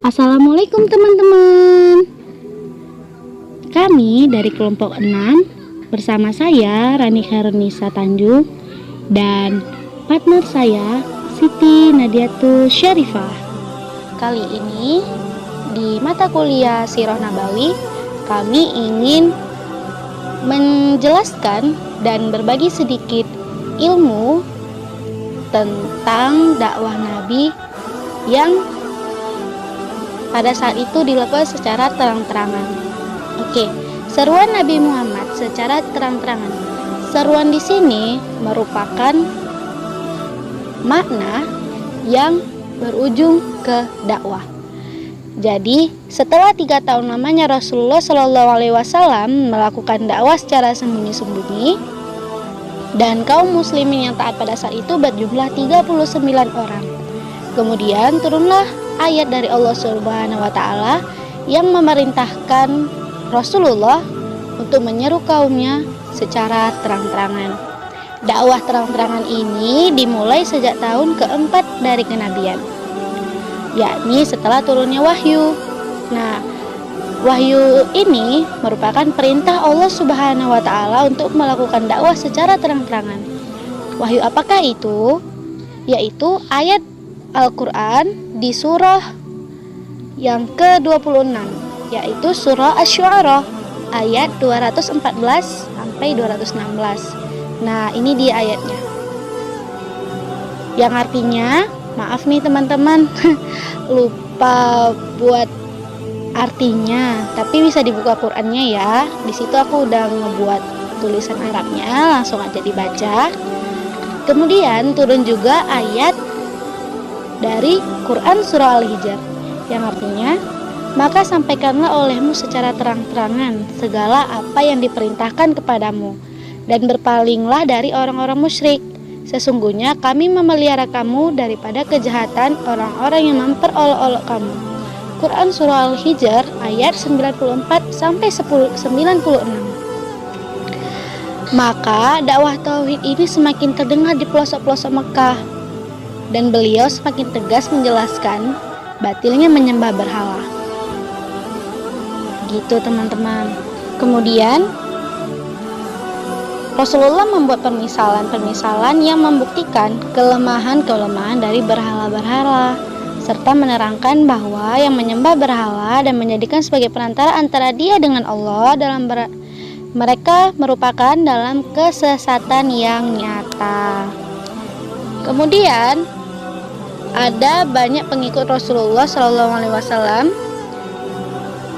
Assalamualaikum teman-teman. Kami dari kelompok 6 bersama saya Rani Khairunisa Tanjung dan partner saya Siti Nadiatul Syarifah. Kali ini di mata kuliah Sirah Nabawi kami ingin menjelaskan dan berbagi sedikit ilmu tentang dakwah Nabi yang pada saat itu dilakukan secara terang-terangan. Oke, seruan Nabi Muhammad secara terang-terangan. Seruan di sini merupakan makna yang berujung ke dakwah. Jadi, setelah 3 tahun lamanya Rasulullah Shallallahu Alaihi Wasallam melakukan dakwah secara sembunyi-sembunyi, dan kaum muslimin yang taat pada saat itu berjumlah 39 orang. Kemudian turunlah ayat dari Allah Subhanahu wa taala yang memerintahkan Rasulullah untuk menyeru kaumnya secara terang-terangan. Dakwah terang-terangan ini dimulai sejak tahun keempat dari kenabian, yakni setelah turunnya wahyu. Nah, wahyu ini merupakan perintah Allah Subhanahu wa taala untuk melakukan dakwah secara terang-terangan. Wahyu apakah itu? Yaitu ayat Al-Quran di surah yang ke-26, yaitu surah Asy-Syu'ara ayat 214 sampai 216. Nah, ini dia ayatnya. Yang artinya, maaf nih teman-teman, lupa buat artinya, tapi bisa dibuka Qur'annya ya. Di situ aku udah ngebuat tulisan Arabnya, langsung aja dibaca. Kemudian turun juga ayat dari Quran Surah Al-Hijr yang artinya, maka sampaikanlah olehmu secara terang-terangan segala apa yang diperintahkan kepadamu, dan berpalinglah dari orang-orang musyrik. Sesungguhnya kami memelihara kamu daripada kejahatan orang-orang yang memperolok-olok kamu. Quran Surah Al-Hijr ayat 94 sampai 96. Maka dakwah tauhid ini semakin terdengar di pelosok-pelosok Mekah, dan beliau semakin tegas menjelaskan batilnya menyembah berhala. Gitu teman-teman. Kemudian Rasulullah membuat permisalan-permisalan yang membuktikan kelemahan-kelemahan dari berhala-berhala, serta menerangkan bahwa yang menyembah berhala dan menjadikan sebagai perantara antara dia dengan Allah mereka merupakan dalam kesesatan yang nyata. Kemudian ada banyak pengikut Rasulullah Shallallahu Alaihi Wasallam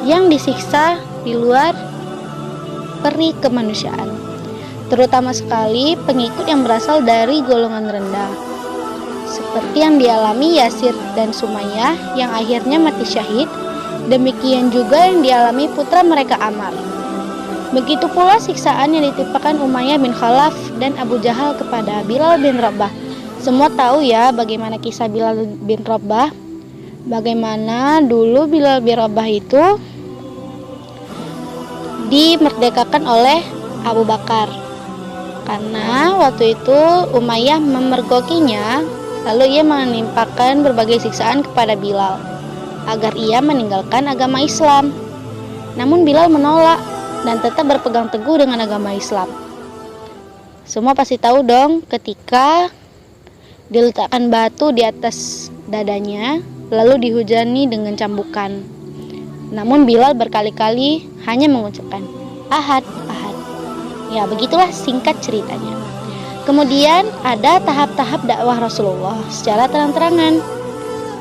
yang disiksa di luar peri kemanusiaan, terutama sekali pengikut yang berasal dari golongan rendah, seperti yang dialami Yasir dan Sumayyah yang akhirnya mati syahid. Demikian juga yang dialami putra mereka Ammar. Begitu pula siksaan yang ditimpakan Umayyah bin Khalaf dan Abu Jahal kepada Bilal bin Rabah. Semua tahu ya bagaimana kisah Bilal bin Rabah. Bagaimana dulu Bilal bin Rabah itu dimerdekakan oleh Abu Bakar, karena waktu itu Umayyah memergokinya, lalu ia menimpakan berbagai siksaan kepada Bilal agar ia meninggalkan agama Islam. Namun Bilal menolak dan tetap berpegang teguh dengan agama Islam. Semua pasti tahu dong ketika diletakkan batu di atas dadanya lalu dihujani dengan cambukan. Namun Bilal berkali-kali hanya mengucapkan Ahad, Ahad. Ya, begitulah singkat ceritanya. Kemudian ada tahap-tahap dakwah Rasulullah secara terang-terangan.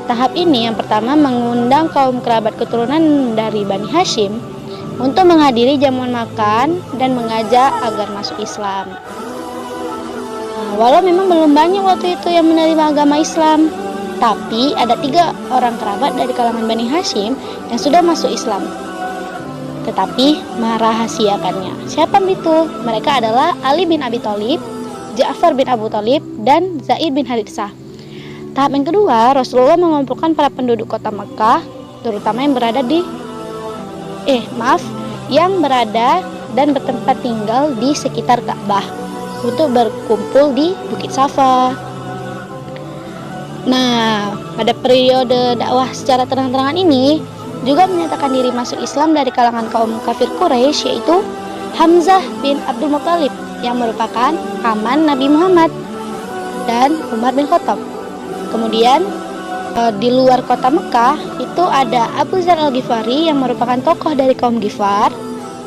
Tahap ini yang pertama mengundang kaum kerabat keturunan dari Bani Hashim untuk menghadiri jamuan makan dan mengajak agar masuk Islam. Walau memang belum banyak waktu itu yang menerima agama Islam, tapi ada 3 orang kerabat dari kalangan Bani Hashim yang sudah masuk Islam, tetapi merahasiakannya. Siapa itu? Mereka adalah Ali bin Abi Thalib, Ja'far bin Abu Thalib, dan Zaid bin Haritsah. Tahap yang kedua, Rasulullah mengumpulkan para penduduk kota Mekah, terutama yang berada dan bertempat tinggal di sekitar Ka'bah, untuk berkumpul di Bukit Safa. Nah, pada periode dakwah secara terang-terangan ini juga menyatakan diri masuk Islam dari kalangan kaum kafir Quraisy, yaitu Hamzah bin Abdul Muthalib yang merupakan paman Nabi Muhammad, dan Umar bin Khattab. Kemudian di luar kota Mekah itu ada Abu Dzar Al-Ghifari yang merupakan tokoh dari kaum Ghifar,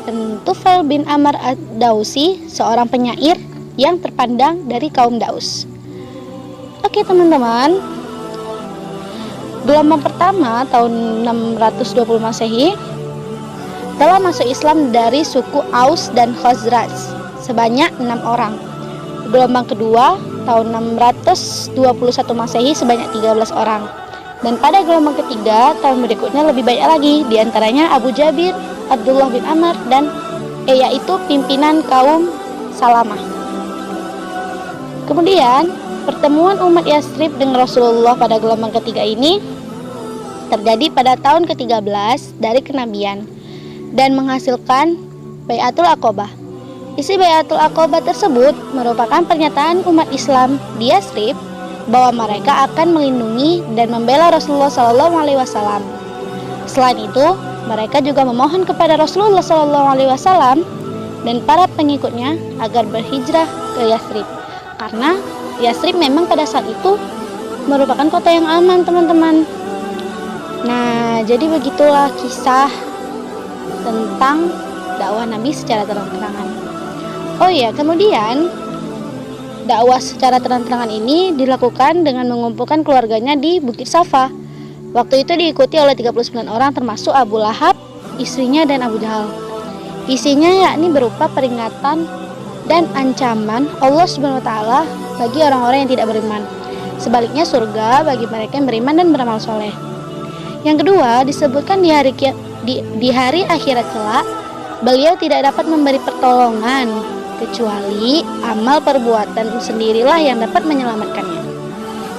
dan Tufail bin Amr Ad-Dausi, seorang penyair yang terpandang dari kaum Daus. Oke teman-teman, gelombang pertama tahun 620 Masehi telah masuk Islam dari suku Aus dan Khazraj sebanyak 6 orang. Gelombang kedua tahun 621 Masehi sebanyak 13 orang. Dan pada gelombang ketiga tahun berikutnya lebih banyak lagi, diantaranya Abu Jabir, Abdullah bin Amr, dan yaitu pimpinan kaum Salamah. Kemudian pertemuan umat Yathrib dengan Rasulullah pada gelombang ketiga ini terjadi pada tahun ke-13 dari kenabian dan menghasilkan Bai'atul Aqabah. Isi Bai'atul Aqabah tersebut merupakan pernyataan umat Islam di Yathrib bahwa mereka akan melindungi dan membela Rasulullah SAW. Selain itu, mereka juga memohon kepada Rasulullah SAW dan para pengikutnya agar berhijrah ke Yathrib, karena Yathrib memang pada saat itu merupakan kota yang aman, teman-teman. Nah, jadi begitulah kisah tentang dakwah Nabi secara terang-terangan. Oh iya, kemudian dakwah secara terang-terangan ini dilakukan dengan mengumpulkan keluarganya di Bukit Safa. Waktu itu diikuti oleh 39 orang termasuk Abu Lahab, istrinya, dan Abu Jahal. Isinya yakni berupa peringatan dan ancaman Allah SWT bagi orang-orang yang tidak beriman. Sebaliknya surga bagi mereka yang beriman dan beramal soleh. Yang kedua, disebutkan di hari akhirat kelak, beliau tidak dapat memberi pertolongan kecuali amal perbuatan sendirilah yang dapat menyelamatkannya.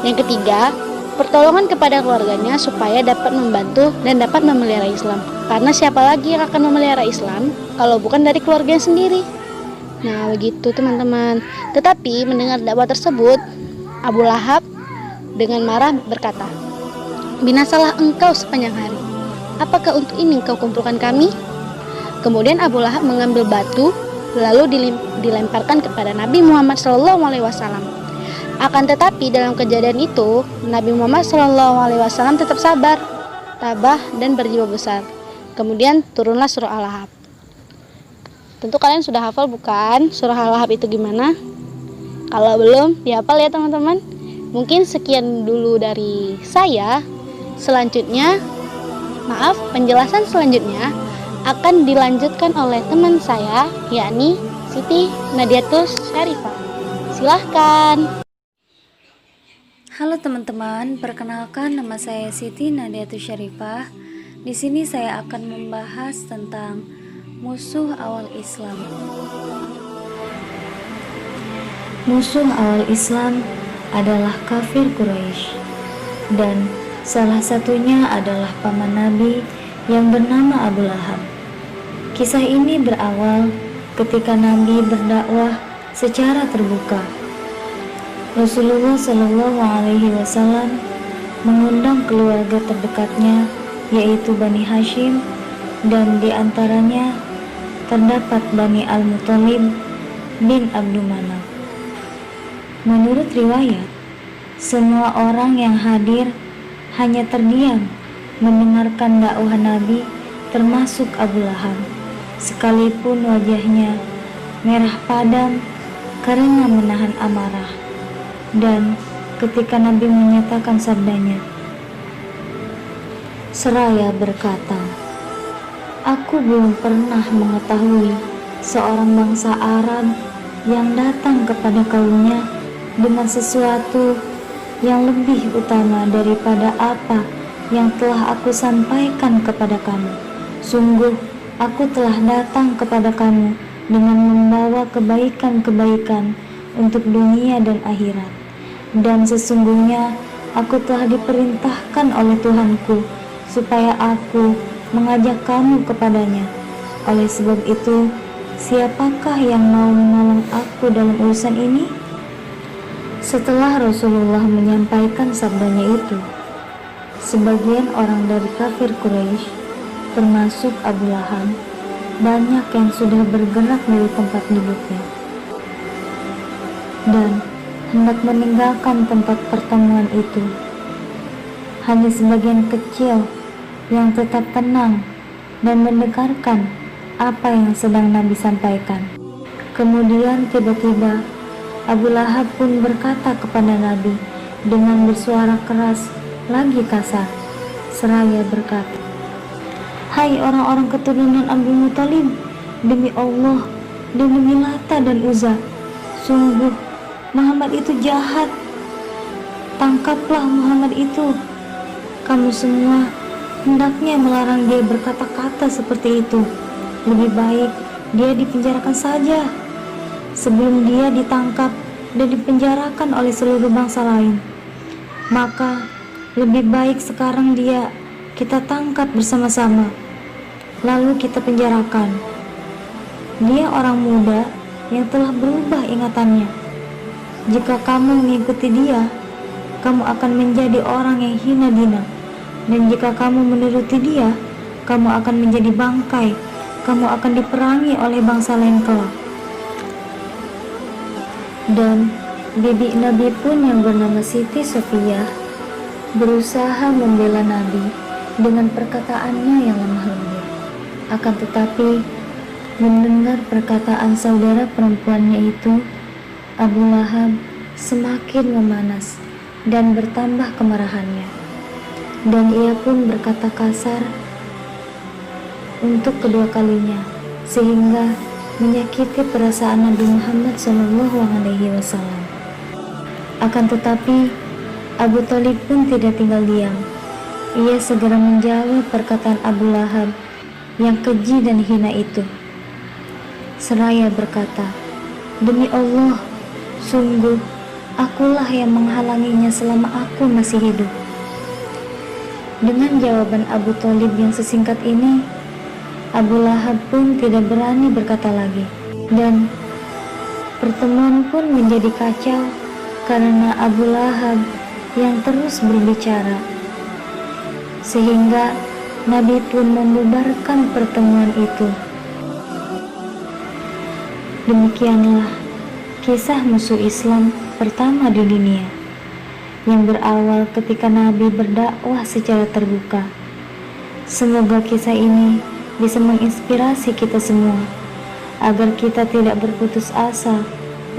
Yang ketiga, pertolongan kepada keluarganya supaya dapat membantu dan dapat memelihara Islam. Karena siapa lagi yang akan memelihara Islam kalau bukan dari keluarganya sendiri? Nah, begitu teman-teman. Tetapi mendengar dakwah tersebut, Abu Lahab dengan marah berkata, "Binasalah engkau sepanjang hari. Apakah untuk ini engkau kumpulkan kami?" Kemudian Abu Lahab mengambil batu lalu dilemparkan kepada Nabi Muhammad SAW. Akan tetapi dalam kejadian itu Nabi Muhammad SAW tetap sabar, tabah, dan berjiwa besar. Kemudian turunlah surah Al-Lahab. Tentu kalian sudah hafal bukan surah Al-Lahab itu gimana? Kalau belum, dihafal ya teman-teman. Mungkin sekian dulu dari saya. Penjelasan selanjutnya akan dilanjutkan oleh teman saya, yakni Siti Nadiatus Syarifah. Silahkan. Halo teman-teman, perkenalkan nama saya Siti Nadiatus Syarifah. Di sini saya akan membahas tentang musuh awal Islam. Musuh awal Islam adalah kafir Quraisy, dan salah satunya adalah paman Nabi yang bernama Abu Lahab. Kisah ini berawal ketika Nabi berdakwah secara terbuka. Rasulullah SAW mengundang keluarga terdekatnya, yaitu Bani Hashim, dan diantaranya terdapat Bani Al-Muthalib bin Abdul Manaf. Menurut riwayat, semua orang yang hadir hanya terdiam mendengarkan dakwah Nabi, termasuk Abu Lahab, sekalipun wajahnya merah padam karena menahan amarah. Dan ketika Nabi menyatakan sabdanya, seraya berkata, "Aku belum pernah mengetahui seorang bangsa Arab yang datang kepada kaumnya dengan sesuatu yang lebih utama daripada apa yang telah aku sampaikan kepada kamu. Sungguh, aku telah datang kepada kamu dengan membawa kebaikan-kebaikan untuk dunia dan akhirat. Dan sesungguhnya aku telah diperintahkan oleh Tuhanku supaya aku mengajak kamu kepadanya. Oleh sebab itu, siapakah yang mau menolong aku dalam urusan ini?" Setelah Rasulullah menyampaikan sabdanya itu, sebagian orang dari kafir Quraisy, termasuk Abu Lahab, banyak yang sudah bergerak dari tempat duduknya dan hendak meninggalkan tempat pertemuan itu. Hanya sebagian kecil yang tetap tenang dan mendengarkan apa yang sedang Nabi sampaikan. Kemudian tiba-tiba Abu Lahab pun berkata kepada Nabi dengan bersuara keras lagi kasar, seraya berkata, "Hai orang-orang keturunan Abdul Muthalib, demi Allah dan demi Lata dan Uzza, sungguh Muhammad itu jahat. Tangkaplah Muhammad itu. Kamu semua hendaknya melarang dia berkata-kata seperti itu. Lebih baik dia dipenjarakan saja sebelum dia ditangkap dan dipenjarakan oleh seluruh bangsa lain. Maka lebih baik sekarang kita tangkap bersama-sama, lalu kita penjarakan. Dia orang muda yang telah berubah ingatannya. Jika kamu mengikuti dia, kamu akan menjadi orang yang hina dina. Dan jika kamu menuruti dia, kamu akan menjadi bangkai. Kamu akan diperangi oleh bangsa lain kelak." Dan bibi Nabi pun yang bernama Siti Sofiyah berusaha membela Nabi dengan perkataannya yang lemah lembut. Akan tetapi, mendengar perkataan saudara perempuannya itu, Abu Lahab semakin memanas dan bertambah kemarahannya. Dan ia pun berkata kasar untuk kedua kalinya, sehingga menyakiti perasaan Nabi Muhammad SAW. Akan tetapi, Abu Thalib pun tidak tinggal diam. Ia segera menjawab perkataan Abu Lahab yang keji dan hina itu, seraya berkata, "Demi Allah, sungguh akulah yang menghalanginya selama aku masih hidup." Dengan jawaban Abu Thalib yang sesingkat ini, Abu Lahab pun tidak berani berkata lagi, dan pertemuan pun menjadi kacau karena Abu Lahab yang terus berbicara, sehingga Nabi pun membubarkan pertemuan itu. Demikianlah kisah musuh Islam pertama di dunia, yang berawal ketika Nabi berdakwah secara terbuka. Semoga kisah ini bisa menginspirasi kita semua agar kita tidak berputus asa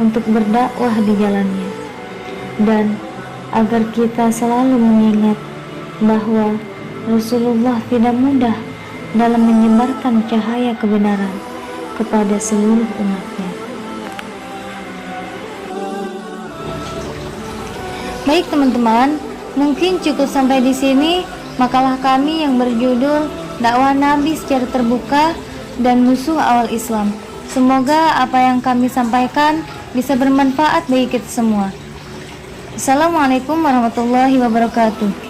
untuk berdakwah di jalannya, dan agar kita selalu mengingat bahwa Rasulullah tidak mudah dalam menyebarkan cahaya kebenaran kepada seluruh umatnya. Baik teman-teman, mungkin cukup sampai di sini makalah kami yang berjudul Dakwah Nabi secara terbuka dan Musuh Awal Islam. Semoga apa yang kami sampaikan bisa bermanfaat bagi kita semua. Assalamualaikum warahmatullahi wabarakatuh.